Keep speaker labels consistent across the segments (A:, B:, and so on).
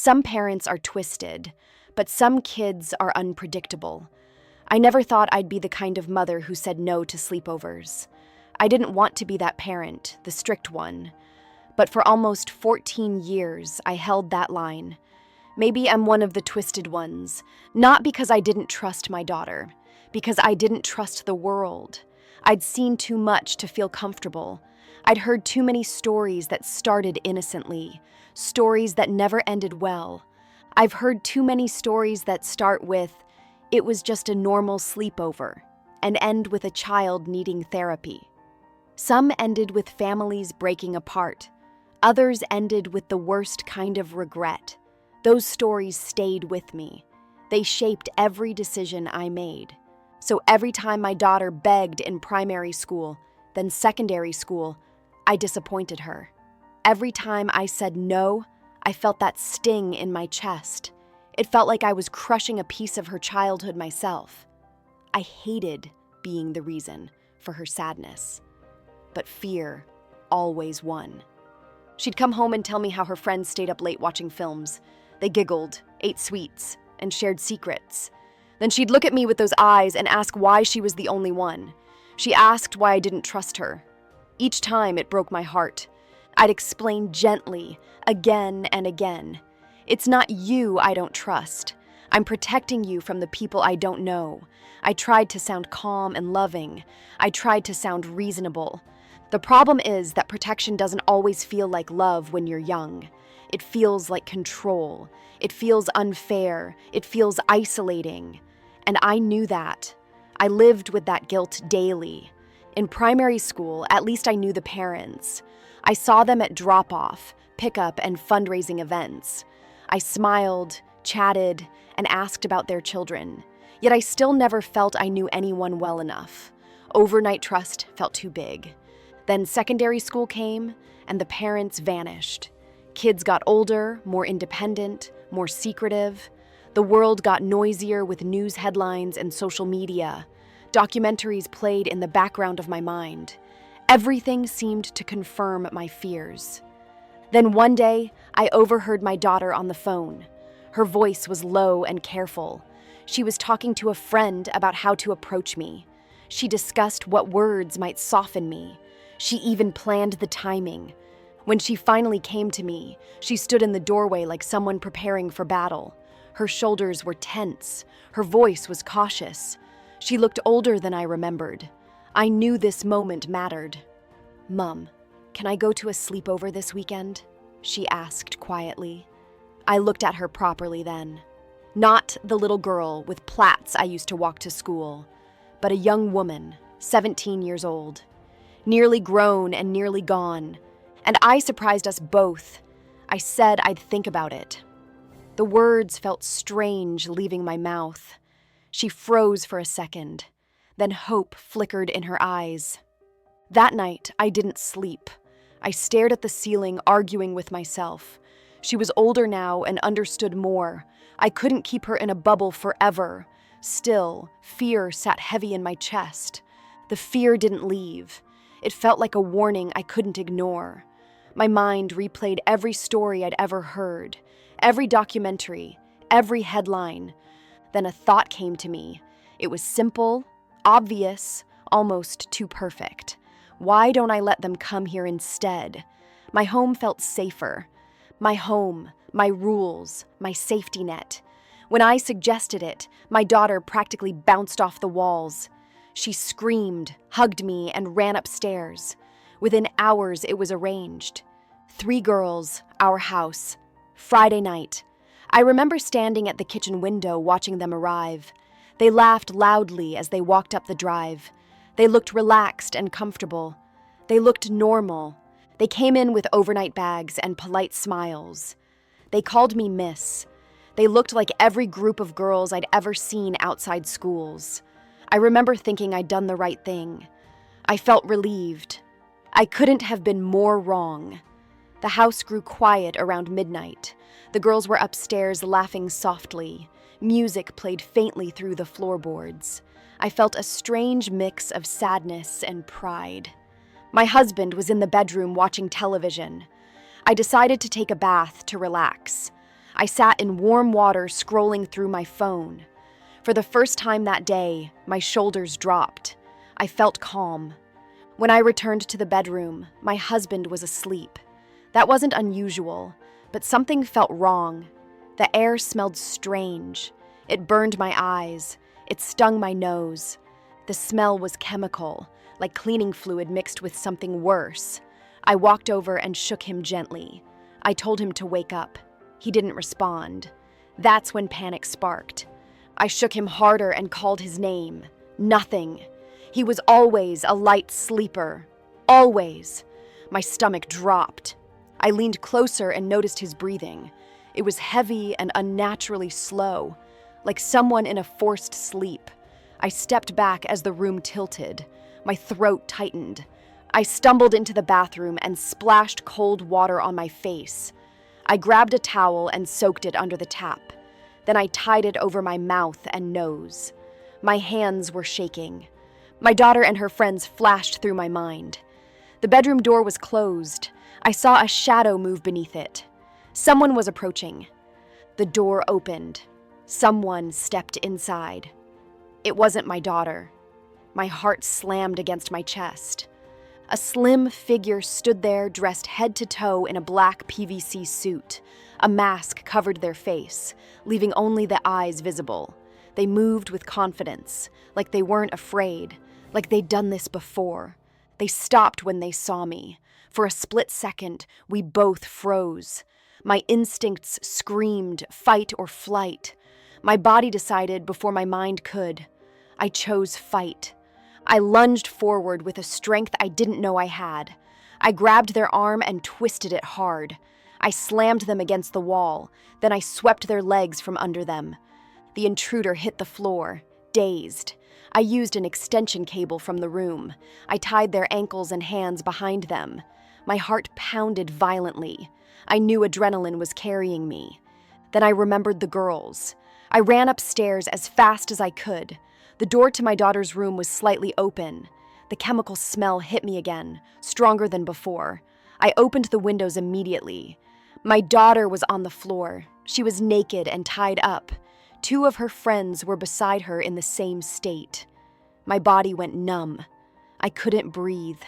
A: Some parents are twisted, but some kids are unpredictable. I never thought I'd be the kind of mother who said no to sleepovers. I didn't want to be that parent, the strict one. But for almost 14 years, I held that line. Maybe I'm one of the twisted ones, not because I didn't trust my daughter, because I didn't trust the world. I'd seen too much to feel comfortable. I'd heard too many stories that started innocently, stories that never ended well. I've heard too many stories that start with, "It was just a normal sleepover," and end with a child needing therapy. Some ended with families breaking apart. Others ended with the worst kind of regret. Those stories stayed with me. They shaped every decision I made. So every time my daughter begged in primary school, then secondary school, I disappointed her. Every time I said no, I felt that sting in my chest. It felt like I was crushing a piece of her childhood myself. I hated being the reason for her sadness. But fear always won. She'd come home and tell me how her friends stayed up late watching films. They giggled, ate sweets, and shared secrets. Then she'd look at me with those eyes and ask why she was the only one. She asked why I didn't trust her. Each time it broke my heart. I'd explain gently, again and again. It's not you I don't trust. I'm protecting you from the people I don't know. I tried to sound calm and loving. I tried to sound reasonable. The problem is that protection doesn't always feel like love when you're young. It feels like control. It feels unfair. It feels isolating. And I knew that. I lived with that guilt daily. In primary school, at least I knew the parents. I saw them at drop-off, pickup, and fundraising events. I smiled, chatted, and asked about their children. Yet I still never felt I knew anyone well enough. Overnight trust felt too big. Then secondary school came, and the parents vanished. Kids got older, more independent, more secretive. The world got noisier with news headlines and social media. Documentaries played in the background of my mind. Everything seemed to confirm my fears. Then one day, I overheard my daughter on the phone. Her voice was low and careful. She was talking to a friend about how to approach me. She discussed what words might soften me. She even planned the timing. When she finally came to me, she stood in the doorway like someone preparing for battle. Her shoulders were tense. Her voice was cautious. She looked older than I remembered. I knew this moment mattered. "Mom, can I go to a sleepover this weekend?" she asked quietly. I looked at her properly then. Not the little girl with plaits I used to walk to school, but a young woman, 17 years old. Nearly grown and nearly gone. And I surprised us both. I said I'd think about it. The words felt strange leaving my mouth. She froze for a second. Then hope flickered in her eyes. That night, I didn't sleep. I stared at the ceiling, arguing with myself. She was older now and understood more. I couldn't keep her in a bubble forever. Still, fear sat heavy in my chest. The fear didn't leave. It felt like a warning I couldn't ignore. My mind replayed every story I'd ever heard, every documentary, every headline. Then a thought came to me. It was simple, obvious, almost too perfect. Why don't I let them come here instead? My home felt safer. My home, my rules, my safety net. When I suggested it, my daughter practically bounced off the walls. She screamed, hugged me, and ran upstairs. Within hours, it was arranged. 3 girls, our house. Friday night. I remember standing at the kitchen window watching them arrive. They laughed loudly as they walked up the drive. They looked relaxed and comfortable. They looked normal. They came in with overnight bags and polite smiles. They called me Miss. They looked like every group of girls I'd ever seen outside schools. I remember thinking I'd done the right thing. I felt relieved. I couldn't have been more wrong. The house grew quiet around midnight. The girls were upstairs laughing softly. Music played faintly through the floorboards. I felt a strange mix of sadness and pride. My husband was in the bedroom watching television. I decided to take a bath to relax. I sat in warm water scrolling through my phone. For the first time that day, my shoulders dropped. I felt calm. When I returned to the bedroom, my husband was asleep. That wasn't unusual, but something felt wrong. The air smelled strange. It burned my eyes. It stung my nose. The smell was chemical, like cleaning fluid mixed with something worse. I walked over and shook him gently. I told him to wake up. He didn't respond. That's when panic sparked. I shook him harder and called his name. Nothing. He was always a light sleeper. Always. My stomach dropped. I leaned closer and noticed his breathing. It was heavy and unnaturally slow, like someone in a forced sleep. I stepped back as the room tilted. My throat tightened. I stumbled into the bathroom and splashed cold water on my face. I grabbed a towel and soaked it under the tap. Then I tied it over my mouth and nose. My hands were shaking. My daughter and her friends flashed through my mind. The bedroom door was closed. I saw a shadow move beneath it. Someone was approaching. The door opened. Someone stepped inside. It wasn't my daughter. My heart slammed against my chest. A slim figure stood there dressed head to toe in a black PVC suit. A mask covered their face, leaving only the eyes visible. They moved with confidence, like they weren't afraid, like they'd done this before. They stopped when they saw me. For a split second, we both froze. My instincts screamed, fight or flight. My body decided before my mind could. I chose fight. I lunged forward with a strength I didn't know I had. I grabbed their arm and twisted it hard. I slammed them against the wall, then I swept their legs from under them. The intruder hit the floor, dazed. I used an extension cable from the room. I tied their ankles and hands behind them. My heart pounded violently. I knew adrenaline was carrying me. Then I remembered the girls. I ran upstairs as fast as I could. The door to my daughter's room was slightly open. The chemical smell hit me again, stronger than before. I opened the windows immediately. My daughter was on the floor. She was naked and tied up. 2 of her friends were beside her in the same state. My body went numb. I couldn't breathe.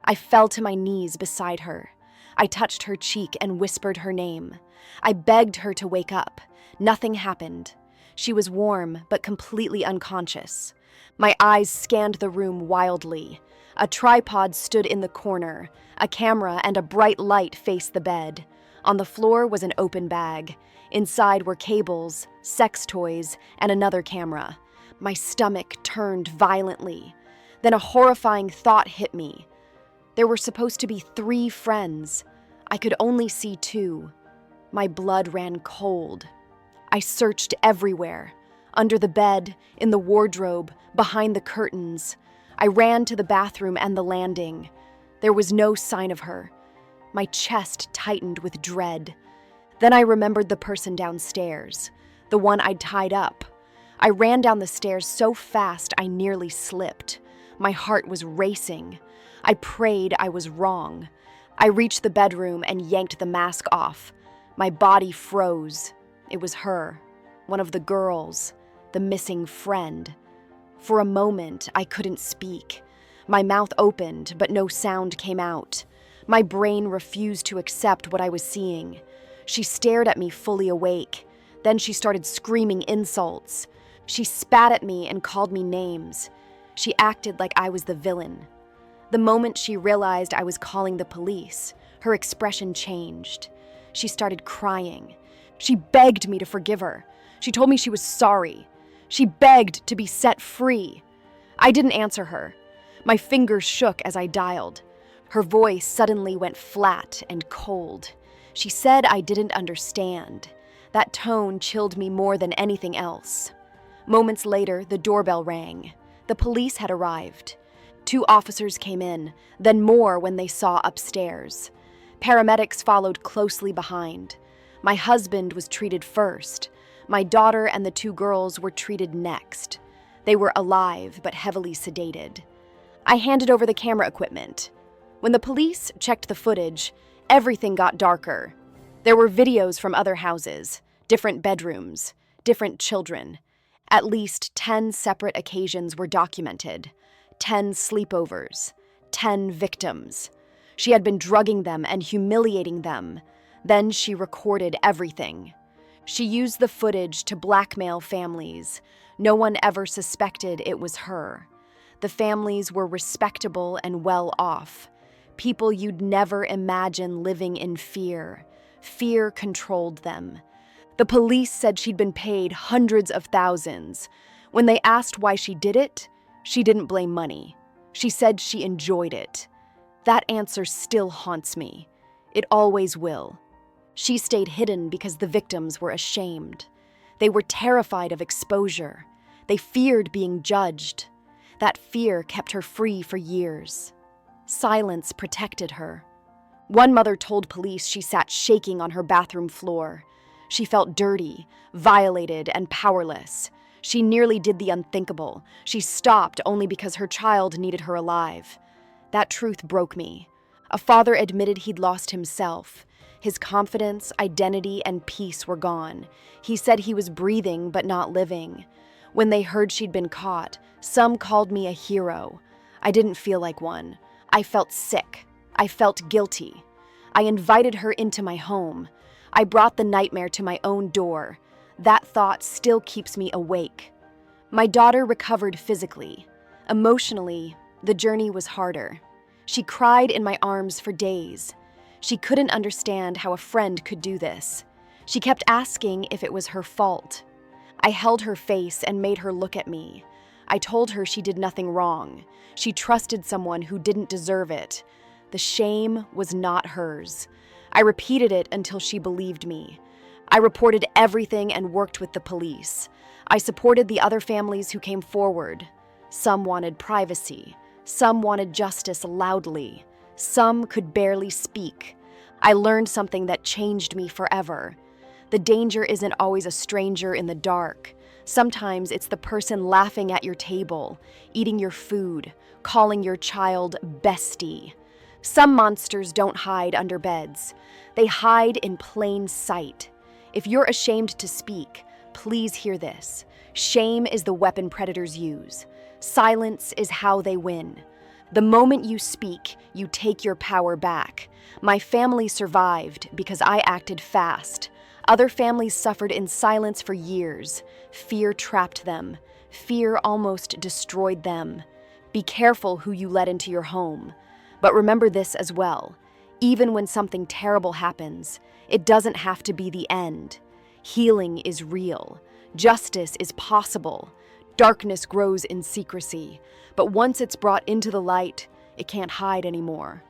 A: I fell to my knees beside her. I touched her cheek and whispered her name. I begged her to wake up. Nothing happened. She was warm, but completely unconscious. My eyes scanned the room wildly. A tripod stood in the corner. A camera and a bright light faced the bed. On the floor was an open bag. Inside were cables, sex toys, and another camera. My stomach turned violently. Then a horrifying thought hit me. There were supposed to be 3 friends. I could only see 2. My blood ran cold. I searched everywhere. Under the bed, in the wardrobe, behind the curtains. I ran to the bathroom and the landing. There was no sign of her. My chest tightened with dread. Then I remembered the person downstairs, the one I'd tied up. I ran down the stairs so fast I nearly slipped. My heart was racing. I prayed I was wrong. I reached the bedroom and yanked the mask off. My body froze. It was her, one of the girls, the missing friend. For a moment, I couldn't speak. My mouth opened, but no sound came out. My brain refused to accept what I was seeing. She stared at me fully awake. Then she started screaming insults. She spat at me and called me names. She acted like I was the villain. The moment she realized I was calling the police, her expression changed. She started crying. She begged me to forgive her. She told me she was sorry. She begged to be set free. I didn't answer her. My fingers shook as I dialed. Her voice suddenly went flat and cold. She said I didn't understand. That tone chilled me more than anything else. Moments later, the doorbell rang. The police had arrived. 2 officers came in, then more when they saw upstairs. Paramedics followed closely behind. My husband was treated first. My daughter and the 2 girls were treated next. They were alive but heavily sedated. I handed over the camera equipment. When the police checked the footage, everything got darker. There were videos from other houses, different bedrooms, different children. At least 10 separate occasions were documented. 10 sleepovers. 10 victims. She had been drugging them and humiliating them. Then she recorded everything. She used the footage to blackmail families. No one ever suspected it was her. The families were respectable and well off. People you'd never imagine living in fear. Fear controlled them. The police said she'd been paid hundreds of thousands. When they asked why she did it, she didn't blame money. She said she enjoyed it. That answer still haunts me. It always will. She stayed hidden because the victims were ashamed. They were terrified of exposure. They feared being judged. That fear kept her free for years. Silence protected her. One mother told police she sat shaking on her bathroom floor. She felt dirty, violated, and powerless. She nearly did the unthinkable. She stopped only because her child needed her alive. That truth broke me. A father admitted he'd lost himself. His confidence, identity, and peace were gone. He said he was breathing but not living. When they heard she'd been caught, some called me a hero. I didn't feel like one. I felt sick. I felt guilty. I invited her into my home. I brought the nightmare to my own door. That thought still keeps me awake. My daughter recovered physically. Emotionally, the journey was harder. She cried in my arms for days. She couldn't understand how a friend could do this. She kept asking if it was her fault. I held her face and made her look at me. I told her she did nothing wrong. She trusted someone who didn't deserve it. The shame was not hers. I repeated it until she believed me. I reported everything and worked with the police. I supported the other families who came forward. Some wanted privacy. Some wanted justice loudly. Some could barely speak. I learned something that changed me forever. The danger isn't always a stranger in the dark. Sometimes it's the person laughing at your table, eating your food, calling your child bestie. Some monsters don't hide under beds. They hide in plain sight. If you're ashamed to speak, please hear this. Shame is the weapon predators use. Silence is how they win. The moment you speak, you take your power back. My family survived because I acted fast. Other families suffered in silence for years. Fear trapped them. Fear almost destroyed them. Be careful who you let into your home. But remember this as well. Even when something terrible happens, it doesn't have to be the end. Healing is real. Justice is possible. Darkness grows in secrecy. But once it's brought into the light, it can't hide anymore.